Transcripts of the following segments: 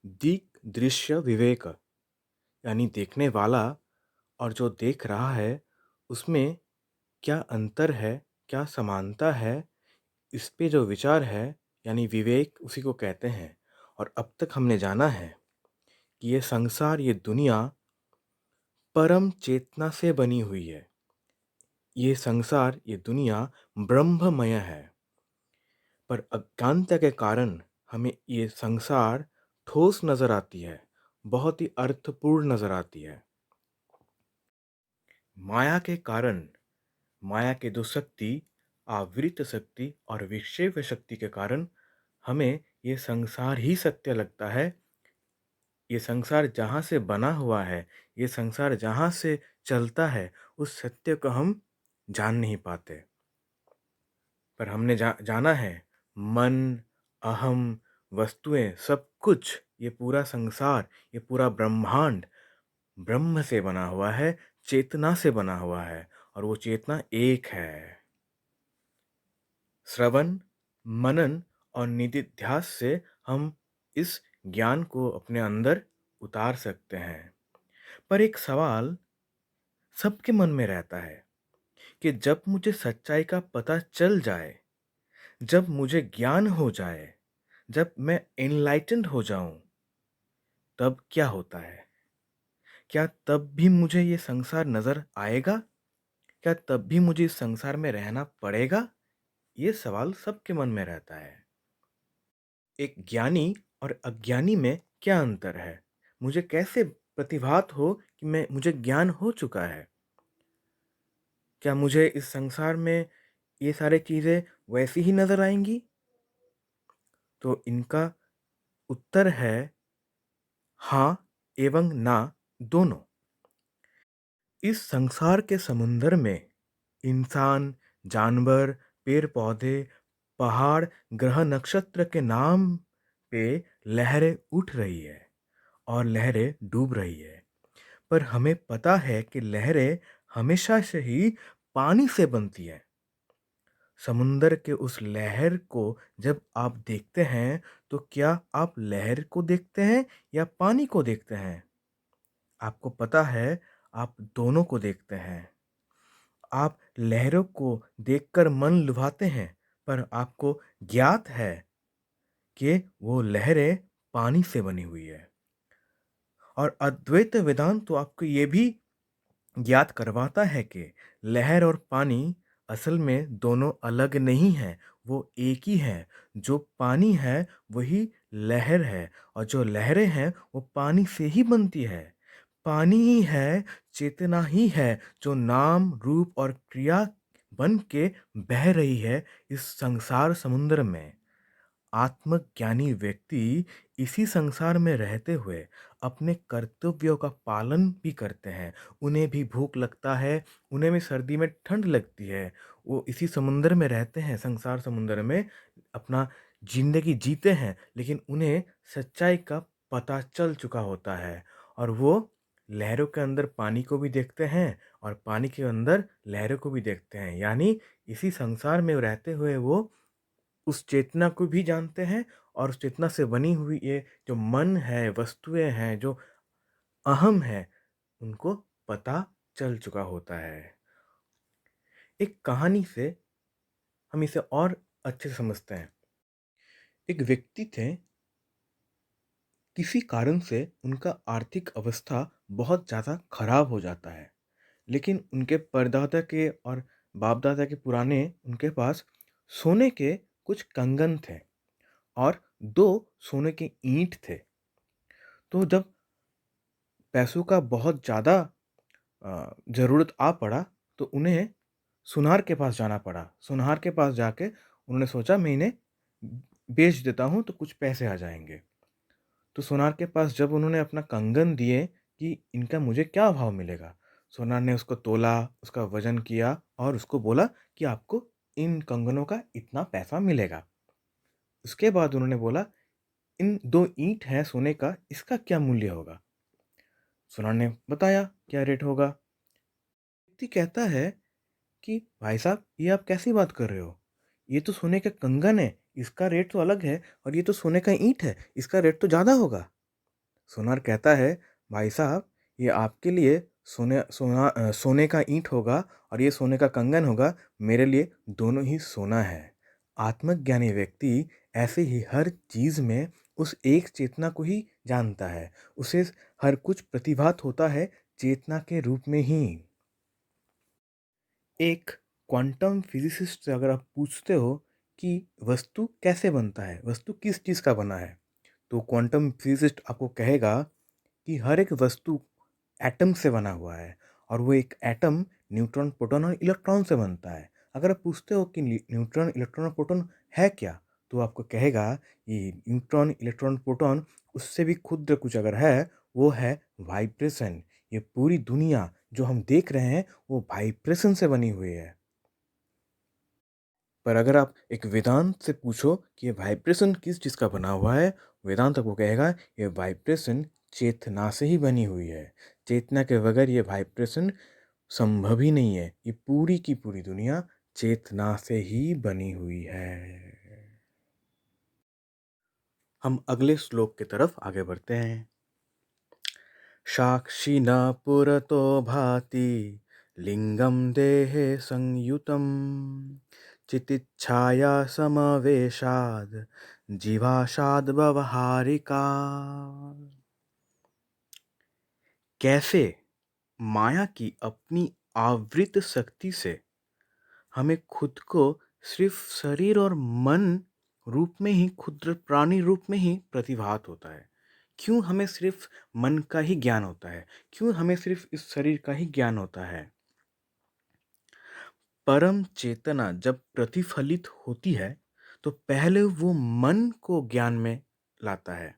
दीक दृश्य विवेक यानी देखने वाला और जो देख रहा है, उसमें क्या अंतर है, क्या समानता है, इस पे जो विचार है यानी विवेक उसी को कहते हैं। और अब तक हमने जाना है कि ये संसार, ये दुनिया परम चेतना से बनी हुई है। ये संसार, ये दुनिया ब्रह्ममय है। पर अज्ञानता के कारण हमें ये संसार ठोस नज़र आती है, बहुत ही अर्थपूर्ण नज़र आती है। माया के कारण, माया के दो शक्ति, आवृत्त शक्ति और विक्षेप शक्ति के कारण हमें ये संसार ही सत्य लगता है। ये संसार जहाँ से बना हुआ है, ये संसार जहाँ से चलता है, उस सत्य को हम जान नहीं पाते। पर हमने जाना है, मन, अहम, वस्तुएं, सब कुछ, ये पूरा संसार, ये पूरा ब्रह्मांड ब्रह्म से बना हुआ है, चेतना से बना हुआ है और वो चेतना एक है। श्रवण, मनन और निधिध्यास से हम इस ज्ञान को अपने अंदर उतार सकते हैं। पर एक सवाल सबके मन में रहता है कि जब मुझे सच्चाई का पता चल जाए, जब मुझे ज्ञान हो जाए, जब मैं एनलाइटेंड हो जाऊं, तब क्या होता है? क्या तब भी मुझे ये संसार नजर आएगा? क्या तब भी मुझे इस संसार में रहना पड़ेगा? ये सवाल सबके मन में रहता है। एक ज्ञानी और अज्ञानी में क्या अंतर है? मुझे कैसे प्रतिभात हो कि मैं मुझे ज्ञान हो चुका है? क्या मुझे इस संसार में ये सारी चीज़ें वैसी ही नज़र आएँगी? तो इनका उत्तर है हाँ एवं ना, दोनों। इस संसार के समुंदर में इंसान, जानवर, पेड़-पौधे, पहाड़, ग्रह नक्षत्र के नाम पे लहरें उठ रही है और लहरें डूब रही है। पर हमें पता है कि लहरें हमेशा से ही पानी से बनती है। समुंदर के उस लहर को जब आप देखते हैं, तो क्या आप लहर को देखते हैं या पानी को देखते हैं? आपको पता है, आप दोनों को देखते हैं। आप लहरों को देखकर मन लुभाते हैं, पर आपको ज्ञात है कि वो लहरें पानी से बनी हुई है। और अद्वैत वेदांत तो आपको ये भी ज्ञात करवाता है कि लहर और पानी असल में दोनों अलग नहीं हैं, वो एक ही हैं। जो पानी है वही लहर है और जो लहरें हैं वो पानी से ही बनती है। पानी ही है, चेतना ही है जो नाम, रूप और क्रिया बन के बह रही है इस संसार समुद्र में। आत्मज्ञानी व्यक्ति इसी संसार में रहते हुए अपने कर्तव्यों का पालन भी करते हैं। उन्हें भी भूख लगता है, उन्हें भी सर्दी में ठंड लगती है। वो इसी समुंदर में रहते हैं, संसार समुंदर में अपना ज़िंदगी जीते हैं, लेकिन उन्हें सच्चाई का पता चल चुका होता है और वो लहरों के अंदर पानी को भी देखते हैं और पानी के अंदर लहरों को भी देखते हैं। यानी इसी संसार में रहते हुए वो उस चेतना को भी जानते हैं और उस चेतना से बनी हुई ये जो मन है, वस्तुएँ हैं, जो अहम है, उनको पता चल चुका होता है। एक कहानी से हम इसे और अच्छे से समझते हैं। एक व्यक्ति थे, किसी कारण से उनका आर्थिक अवस्था बहुत ज़्यादा खराब हो जाता है। लेकिन उनके परदादा के और बाप-दादा के पुराने उनके पास सोने के कुछ कंगन थे और 2 सोने के ईंट थे। तो जब पैसों का बहुत ज़्यादा ज़रूरत आ पड़ा, तो उन्हें सुनार के पास जाना पड़ा। सुनार के पास जाके उन्होंने सोचा मैं इन्हें बेच देता हूँ तो कुछ पैसे आ जाएँगे। तो सुनार के पास जब उन्होंने अपना कंगन दिए कि इनका मुझे क्या भाव मिलेगा? सुनार ने उसको तोला, उसका वज़न किया और उसको बोला कि आपको इन कंगनों का इतना पैसा मिलेगा। उसके बाद उन्होंने बोला, इन 2 ईंट हैं सोने का, इसका क्या मूल्य होगा? सुनार ने बताया क्या रेट होगा। व्यक्ति कहता है कि भाई साहब ये आप कैसी बात कर रहे हो? ये तो सोने का कंगन है, इसका रेट तो अलग है और ये तो सोने का ईंट है, इसका रेट तो ज़्यादा होगा। सोनार कहता है, भाई साहब, ये आपके लिए सोने का ईंट होगा और ये सोने का कंगन होगा, मेरे लिए दोनों ही सोना है। आत्मज्ञानी व्यक्ति ऐसे ही हर चीज़ में उस एक चेतना को ही जानता है। उसे हर कुछ प्रतिभात होता है चेतना के रूप में ही। एक क्वांटम फिजिसिस्ट से अगर आप पूछते हो कि वस्तु कैसे बनता है, वस्तु किस चीज़ का बना है, तो क्वांटम फिजिसिस्ट आपको कहेगा कि हर एक वस्तु एटम से बना हुआ है और वो एक एटम न्यूट्रॉन, प्रोटॉन और इलेक्ट्रॉन से बनता है। अगर आप पूछते हो कि न्यूट्रॉन, इलेक्ट्रॉन और प्रोटॉन है क्या, तो आपको कहेगा कि न्यूट्रॉन, इलेक्ट्रॉन, प्रोटॉन उससे भी क्षुद्र कुछ अगर है, वो है वाइब्रेशन। ये पूरी दुनिया जो हम देख रहे हैं वो वाइब्रेशन से बनी हुई है। पर अगर आप एक वेदांत से पूछो कि ये वाइब्रेशन किस चीज़ का बना हुआ है, वेदांत आपको कहेगा ये वाइब्रेशन चेतना से ही बनी हुई है। चेतना के बगैर ये वाइब्रेशन संभव ही नहीं है। ये पूरी की पूरी दुनिया चेतना से ही बनी हुई है। हम अगले श्लोक की तरफ आगे बढ़ते हैं। साक्षी न पुरतो भाति लिंगम देहे संयुतम चितिच्छाया समवेशाद जीवाशाद व्यवहारिका। कैसे माया की अपनी आवृत शक्ति से हमें खुद को सिर्फ शरीर और मन रूप में ही, क्षुद्र प्राणी रूप में ही प्रतिभात होता है। क्यों हमें सिर्फ मन का ही ज्ञान होता है? क्यों हमें सिर्फ इस शरीर का ही ज्ञान होता है? परम चेतना जब प्रतिफलित होती है तो पहले वो मन को ज्ञान में लाता है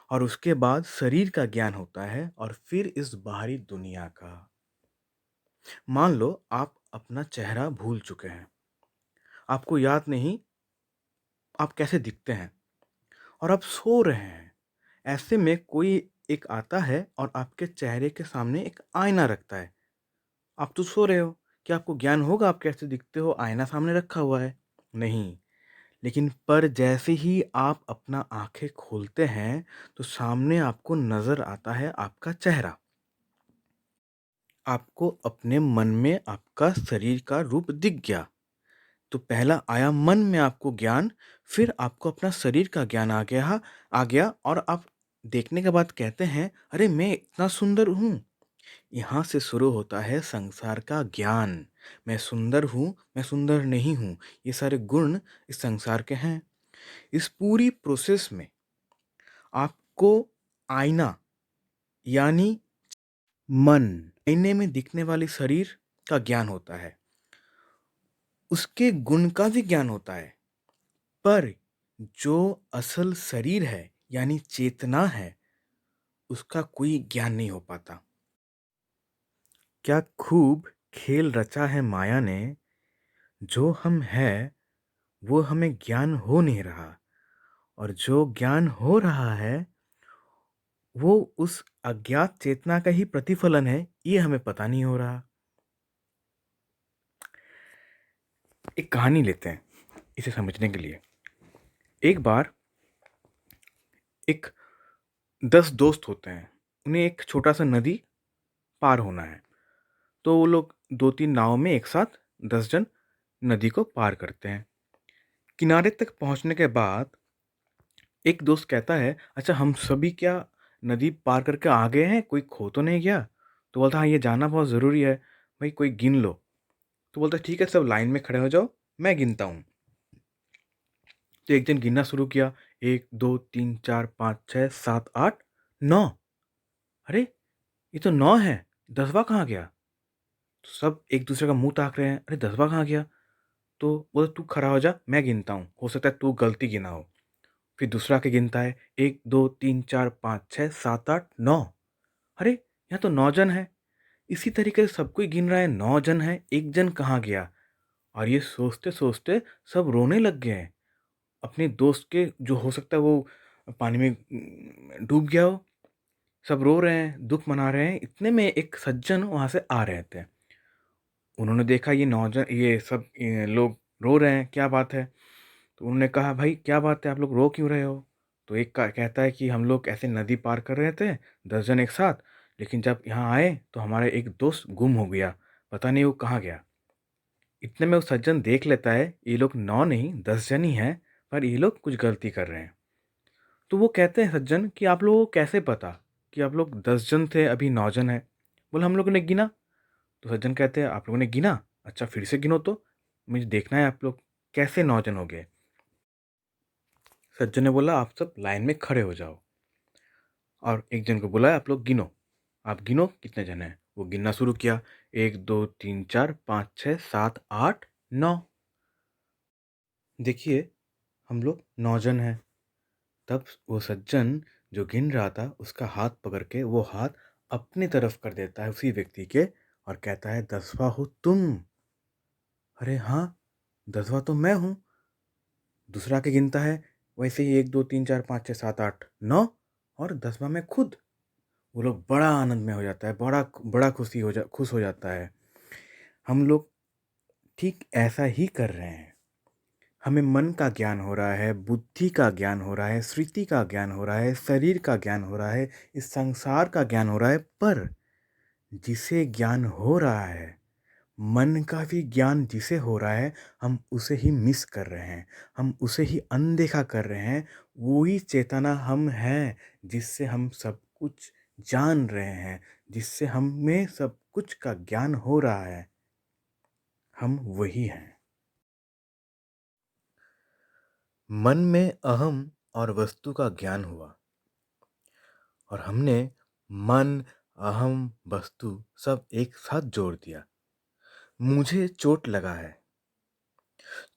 और उसके बाद शरीर का ज्ञान होता है और फिर इस बाहरी दुनिया का। मान लो आप अपना चेहरा भूल चुके हैं, आपको याद नहीं आप कैसे दिखते हैं और आप सो रहे हैं। ऐसे में कोई एक आता है और आपके चेहरे के सामने एक आईना रखता है। आप तो सो रहे हो, क्या आपको ज्ञान होगा आप कैसे दिखते हो? आईना सामने रखा हुआ है। नहीं, लेकिन पर जैसे ही आप अपना आँखें खोलते हैं, तो सामने आपको नज़र आता है आपका चेहरा। आपको अपने मन में आपका शरीर का रूप दिख गया। तो पहला आया मन में आपको ज्ञान, फिर आपको अपना शरीर का ज्ञान आ गया और आप देखने के बाद कहते हैं, अरे मैं इतना सुंदर हूँ। यहाँ से शुरू होता है संसार का ज्ञान। मैं सुंदर हूँ, मैं सुंदर नहीं हूँ, ये सारे गुण इस संसार के हैं। इस पूरी प्रोसेस में आपको आईना यानी मन, आईने में दिखने वाली शरीर का ज्ञान होता है, उसके गुण का भी ज्ञान होता है। पर जो असल शरीर है यानी चेतना है, उसका कोई ज्ञान नहीं हो पाता। क्या खूब खेल रचा है माया ने, जो हम हैं वो हमें ज्ञान हो नहीं रहा और जो ज्ञान हो रहा है वो उस अज्ञात चेतना का ही प्रतिफलन है, ये हमें पता नहीं हो रहा। एक कहानी लेते हैं इसे समझने के लिए। एक बार एक 10 दोस्त होते हैं, उन्हें एक छोटा सा नदी पार होना है। तो वो लोग 2-3 नाव में एक साथ 10 जन नदी को पार करते हैं। किनारे तक पहुंचने के बाद एक दोस्त कहता है, अच्छा हम सभी क्या नदी पार करके आ गए हैं, कोई खो तो नहीं गया? तो बोलता, हाँ ये जानना बहुत ज़रूरी है, भाई कोई गिन लो। तो बोलता ठीक है, सब लाइन में खड़े हो जाओ, मैं गिनता हूँ। तो एक जन गिनना शुरू किया, 1 2 3 4 5 6 7 8 9। अरे ये तो 9 है, 10वां कहाँ गया? तो सब एक दूसरे का मुंह ताक रहे हैं, अरे 10वां कहाँ गया? तो बोले तू खड़ा हो जा, मैं गिनता हूँ, हो सकता है तू गलती गिना हो। फिर दूसरा आके गिनता है, 1 2 3 4 5 6 7 8 9। अरे यहाँ तो 9 जन है। इसी तरीके से सब कोई गिन रहा है, 9 जन है, एक जन कहाँ गया? और ये सोचते सोचते सब रोने लग गए हैं। अपने दोस्त के, जो हो सकता है वो पानी में डूब गया हो। सब रो रहे हैं, दुख मना रहे हैं। इतने में एक सज्जन वहाँ से आ रहे थे। उन्होंने देखा ये नौजवान, ये सब लोग रो रहे हैं, क्या बात है? तो उन्होंने कहा, भाई क्या बात है, आप लोग रो क्यों रहे हो? तो एक का कहता है कि हम लोग ऐसे नदी पार कर रहे थे 10 जन एक साथ, लेकिन जब यहाँ आए तो हमारा एक दोस्त गुम हो गया, पता नहीं वो कहाँ गया। इतने में वो सज्जन देख लेता है ये लोग 9 नहीं 10 जन ही हैं, पर ये लोग कुछ गलती कर रहे हैं। तो वो कहते हैं सज्जन कि आप लोगों को कैसे पता कि आप लोग 10 जन थे अभी 9 जन हैं? बोले हम लोगों ने गिना। तो सज्जन कहते हैं आप लोगों ने गिना? अच्छा फिर से गिनो तो, मुझे देखना है आप लोग कैसे 9 जन हो गए। सज्जन ने बोला आप सब लाइन में खड़े हो जाओ और एक जन को बुलाया आप लोग गिनो। आप गिनो कितने जन हैं? वो गिनना शुरू किया 1 2 3 4 5 6 7 8 9। देखिए हम लोग 9 जन हैं। तब वो सज्जन जो गिन रहा था उसका हाथ पकड़ के वो हाथ अपनी तरफ कर देता है उसी व्यक्ति के और कहता है 10वां हो तुम। अरे हाँ 10वां तो मैं हूँ। दूसरा के गिनता है वैसे ही 1 2 3 4 5 6 7 8 9 और 10वां मैं खुद। वो लोग बड़ा आनंद में हो जाता है, बड़ा बड़ा खुश हो जाता है। हम लोग ठीक ऐसा ही कर रहे हैं। हमें मन का ज्ञान हो रहा है, बुद्धि का ज्ञान हो रहा है, स्मृति का ज्ञान हो रहा है, शरीर का ज्ञान हो रहा है, इस संसार का ज्ञान हो रहा है, पर जिसे ज्ञान हो रहा है, मन का भी ज्ञान जिसे हो रहा है, हम उसे ही मिस कर रहे हैं, हम उसे ही अनदेखा कर रहे हैं। वही चेतना हम हैं जिससे हम सब कुछ जान रहे हैं, जिससे हमें सब कुछ का ज्ञान हो रहा है। हम वही हैं। मन में अहम और वस्तु का ज्ञान हुआ और हमने मन, अहम, वस्तु सब एक साथ जोड़ दिया। मुझे चोट लगा है।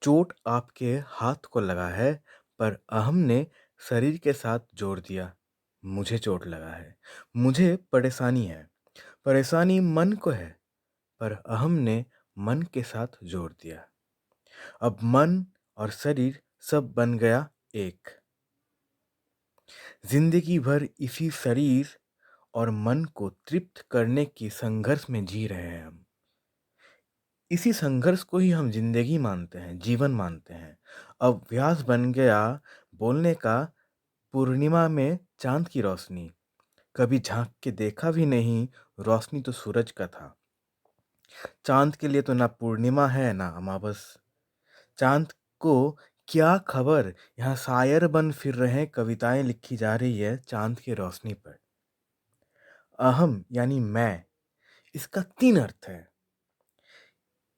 चोट आपके हाथ को लगा है, पर अहम ने शरीर के साथ जोड़ दिया। मुझे चोट लगा है। मुझे परेशानी है। परेशानी मन को है, पर अहम ने मन के साथ जोड़ दिया। अब मन और शरीर सब बन गया एक। जिंदगी भर इसी शरीर और मन को तृप्त करने की संघर्ष में जी रहे हैं हम। इसी संघर्ष को ही हम जिंदगी मानते हैं, जीवन मानते हैं। अभ्यास बन गया बोलने का, पूर्णिमा में चांद की रोशनी। कभी झांक के देखा भी नहीं, रोशनी तो सूरज का था। चांद के लिए तो ना पूर्णिमा है ना अमावस। चांद को क्या खबर, यहाँ शायर बन फिर रहे हैं, कविताएं लिखी जा रही है चांद की रोशनी पर। अहम यानी मैं, इसका 3 अर्थ है।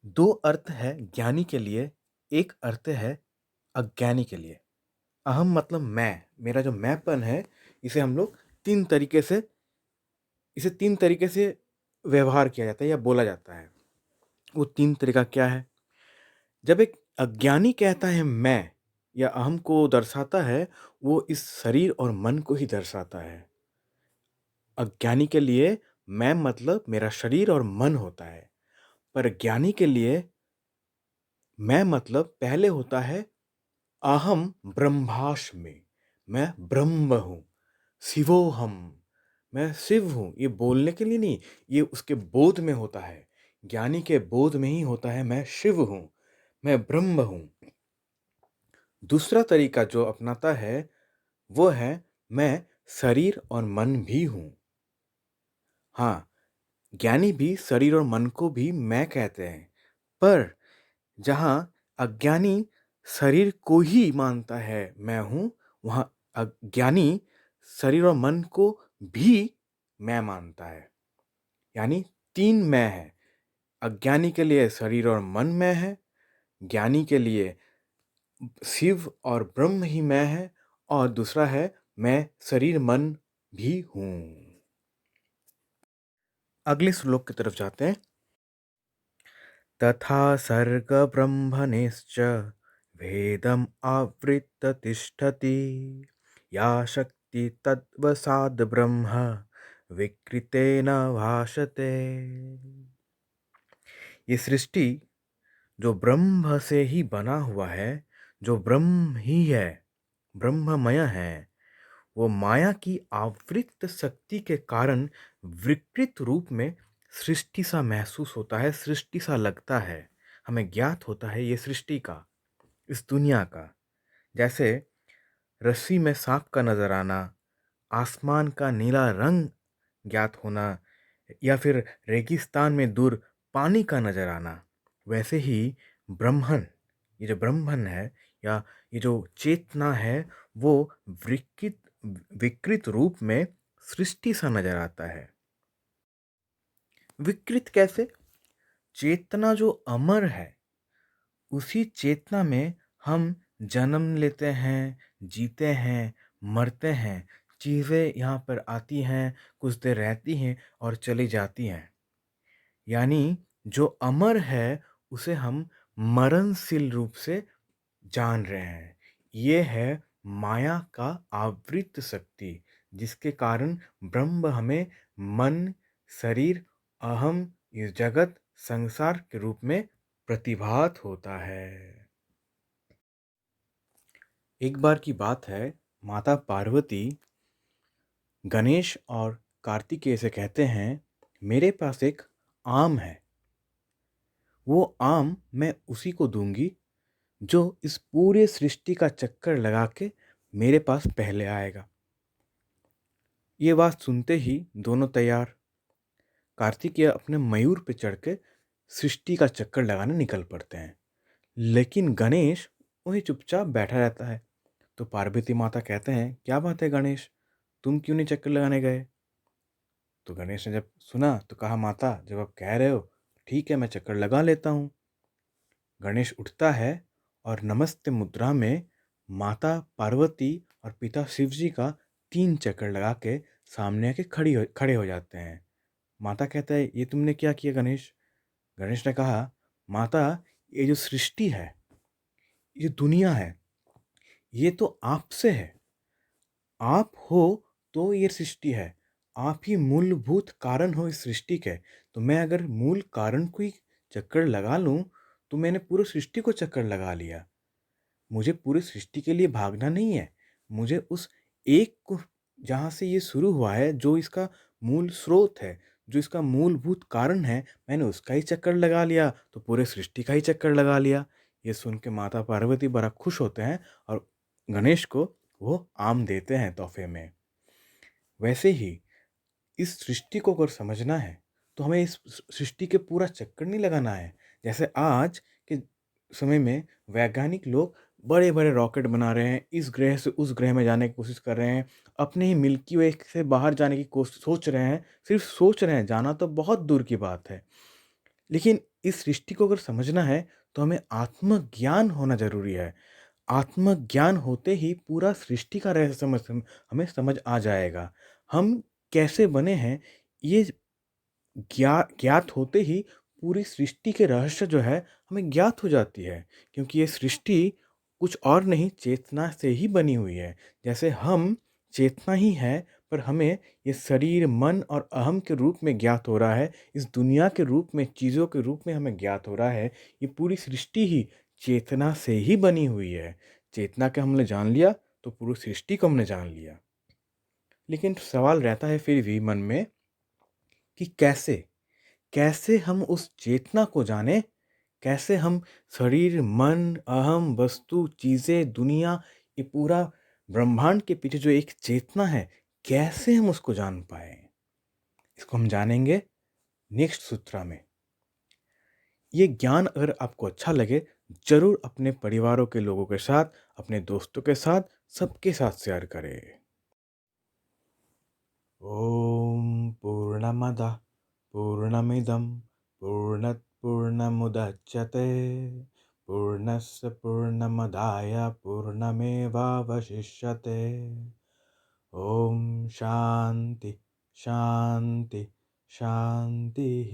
2 अर्थ है ज्ञानी के लिए, एक अर्थ है अज्ञानी के लिए। अहम मतलब मैं, मेरा जो मैंपन है, इसे हम लोग 3 तरीके से इसे 3 तरीके से व्यवहार किया जाता है या बोला जाता है। वो 3 तरीका क्या है? जब एक अज्ञानी कहता है मैं या अहम को दर्शाता है, वो इस शरीर और मन को ही दर्शाता है। अज्ञानी के लिए मैं मतलब मेरा शरीर और मन होता है, पर ज्ञानी के लिए मैं मतलब पहले होता है अहम ब्रह्मास्मि, मैं ब्रह्म हूँ, शिवोहम, मैं शिव हूँ। ये बोलने के लिए नहीं, ये उसके बोध में होता है। ज्ञानी के बोध में ही होता है मैं शिव हूँ, मैं ब्रह्म हूँ। दूसरा तरीका जो अपनाता है वो है मैं शरीर और मन भी हूँ। हाँ, ज्ञानी भी शरीर और मन को भी मैं कहते हैं, पर जहाँ अज्ञानी शरीर को ही मानता है मैं हूँ, वहाँ अज्ञानी शरीर और मन को भी मैं मानता है। यानी 3 मैं है। अज्ञानी के लिए शरीर और मन मैं है, ज्ञानी के लिए शिव और ब्रह्म ही मैं है, और दूसरा है मैं शरीर मन भी हूँ। अगले श्लोक की तरफ जाते हैं। तथा सर्गब्रह्मणेश्च भेदम् आवृत्य तिष्ठति या शक्ति तद्वसाद् ब्रह्म विकृतेन भाषते। ये सृष्टि जो ब्रह्म से ही बना हुआ है, जो ब्रह्म ही है, ब्रह्ममय है, वो माया की आवृत्त शक्ति के कारण विकृत रूप में सृष्टि सा महसूस होता है, सृष्टि सा लगता है। हमें ज्ञात होता है ये सृष्टि का, इस दुनिया का। जैसे रस्सी में सांप का नज़र आना, आसमान का नीला रंग ज्ञात होना या फिर रेगिस्तान में दूर पानी का नज़र आना। वैसे ही ब्रह्मन, ये जो ब्रह्मन है या ये जो चेतना है, वो विकृत विकृत रूप में सृष्टि सा नज़र आता है। विकृत कैसे? चेतना जो अमर है, उसी चेतना में हम जन्म लेते हैं, जीते हैं, मरते हैं। चीज़ें यहाँ पर आती हैं, कुछ देर रहती हैं और चली जाती हैं। यानी जो अमर है, उसे हम मरणशील रूप से जान रहे हैं। ये है माया का आवृत्त शक्ति, जिसके कारण ब्रह्म हमें मन, शरीर, अहम, ये जगत, संसार के रूप में प्रतिभात होता है। एक बार की बात है, माता पार्वती गणेश और कार्तिकेय से कहते हैं, मेरे पास एक आम है। वो आम मैं उसी को दूंगी जो इस पूरे सृष्टि का चक्कर लगा के मेरे पास पहले आएगा। ये बात सुनते ही दोनों तैयार। कार्तिकेय अपने मयूर पे चढ़ के सृष्टि का चक्कर लगाने निकल पड़ते हैं, लेकिन गणेश वहीं चुपचाप बैठा रहता है। तो पार्वती माता कहते हैं, क्या बात है गणेश, तुम क्यों नहीं चक्कर लगाने गए? तो गणेश ने जब सुना तो कहा, माता जब आप कह रहे हो, ठीक है मैं चक्कर लगा लेता हूँ। गणेश उठता है और नमस्ते मुद्रा में माता पार्वती और पिता शिव जी का 3 चक्कर लगा के सामने आके खड़े हो जाते हैं। माता कहता है, ये तुमने क्या किया गणेश? गणेश ने कहा, माता ये जो सृष्टि है, ये दुनिया है, ये तो आपसे है। आप हो तो ये सृष्टि है। आप ही मूलभूत कारण हो इस सृष्टि के। तो मैं अगर मूल कारण को ही चक्कर लगा लूँ, तो मैंने पूरी सृष्टि को चक्कर लगा लिया। मुझे पूरी सृष्टि के लिए भागना नहीं है। मुझे उस एक को, जहाँ से ये शुरू हुआ है, जो इसका मूल स्रोत है, जो इसका मूलभूत कारण है, मैंने उसका ही चक्कर लगा लिया, तो पूरे सृष्टि का ही चक्कर लगा लिया। ये सुन के माता पार्वती बड़ा खुश होते हैं और गणेश को वो आम देते हैं तोहफे में। वैसे ही इस सृष्टि को अगर समझना है, तो हमें इस सृष्टि के पूरा चक्कर नहीं लगाना है। जैसे आज के समय में वैज्ञानिक लोग बड़े-बड़े रॉकेट बना रहे हैं, इस ग्रह से उस ग्रह में जाने की कोशिश कर रहे हैं, अपने ही मिल्की वे से बाहर जाने की सोच रहे हैं, सिर्फ़ सोच रहे हैं, जाना तो बहुत दूर की बात है। लेकिन इस सृष्टि को अगर समझना है, तो हमें आत्मज्ञान होना ज़रूरी है। आत्मज्ञान होते ही पूरा सृष्टि का रहस्य हमें समझ आ जाएगा। हम कैसे बने हैं, ये ज्ञात होते ही पूरी सृष्टि के रहस्य जो है हमें ज्ञात हो जाती है, क्योंकि ये सृष्टि कुछ और नहीं, चेतना से ही बनी हुई है। जैसे हम चेतना ही है, पर हमें ये शरीर, मन और अहम के रूप में ज्ञात हो रहा है, इस दुनिया के रूप में, चीज़ों के रूप में हमें ज्ञात हो रहा है। ये पूरी सृष्टि ही चेतना से ही बनी हुई है। चेतना को हमने जान लिया तो पूरी सृष्टि को हमने जान लिया। लेकिन सवाल रहता है फिर भी मन में कि कैसे? कैसे हम उस चेतना को जानें? कैसे हम शरीर, मन, अहम, वस्तु, चीज़ें, दुनिया, ये पूरा ब्रह्मांड के पीछे जो एक चेतना है, कैसे हम उसको जान पाएँ? इसको हम जानेंगे नेक्स्ट सूत्रा में। ये ज्ञान अगर आपको अच्छा लगे, ज़रूर अपने परिवारों के लोगों के साथ, अपने दोस्तों के साथ, सबके साथ शेयर करें। ॐ पूर्णमदः पूर्णमिदं पूर्णात् पूर्णमुदच्यते पूर्णस्य पूर्णमादाय पूर्णमेवावशिष्यते। ॐ शान्ति शान्ति शान्तिः।